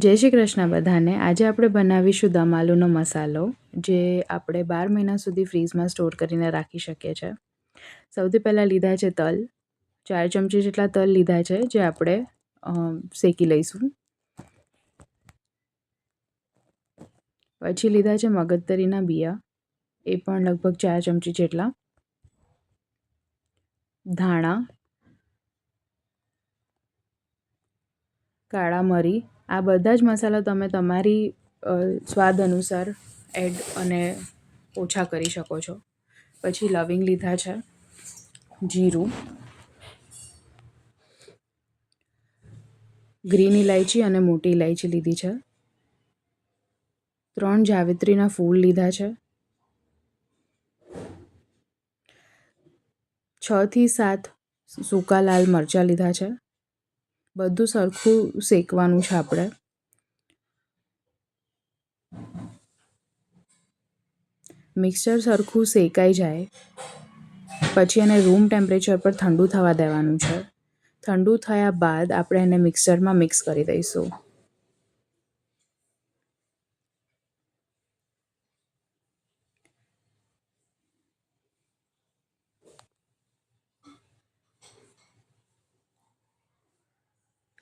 જય શ્રી કૃષ્ણ બધાને. આજે આપણે બનાવીશું દમ આલુનો મસાલો, જે આપણે 12 મહિના સુધી ફ્રીઝમાં સ્ટોર કરીને રાખી શકીએ છીએ. સૌથી પહેલાં લીધા છે તલ. 4 ચમચી જેટલા તલ લીધા છે, જે આપણે શેકી લઈશું. પછી લીધા છે મગજતરીના બિયા, એ પણ લગભગ 4 ચમચી જેટલા. ધાણા, કાળા મરી, આ બધા જ મસાલા તમે તમારી સ્વાદ અનુસાર એડ અને ઓછા કરી શકો છો. પછી લવિંગ લીધા છે, જીરું, ગ્રીન ઇલાયચી અને મોટી ઇલાયચી લીધી છે. 3 જાવિત્રીના ફૂલ લીધા છે. 6 થી 7 સૂકા લાલ મરચાં લીધા છે. બધું સરખું શેકવાનું છે આપણે. મિક્સર સરખું શેકાઈ જાય પછી એને રૂમ ટેમ્પરેચર પર ઠંડુ થવા દેવાનું છે. ઠંડુ થયા બાદ આપણે એને મિક્સરમાં મિક્સ કરી દઈશું.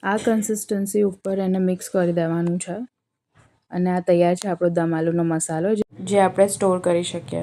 આ કન્સિસ્ટન્સી ઉપર એને મિક્સ કરી દેવાનું છે અને આ તૈયાર છે આપણો દમ આલુનો મસાલો, જે આપણે સ્ટોર કરી શકીએ.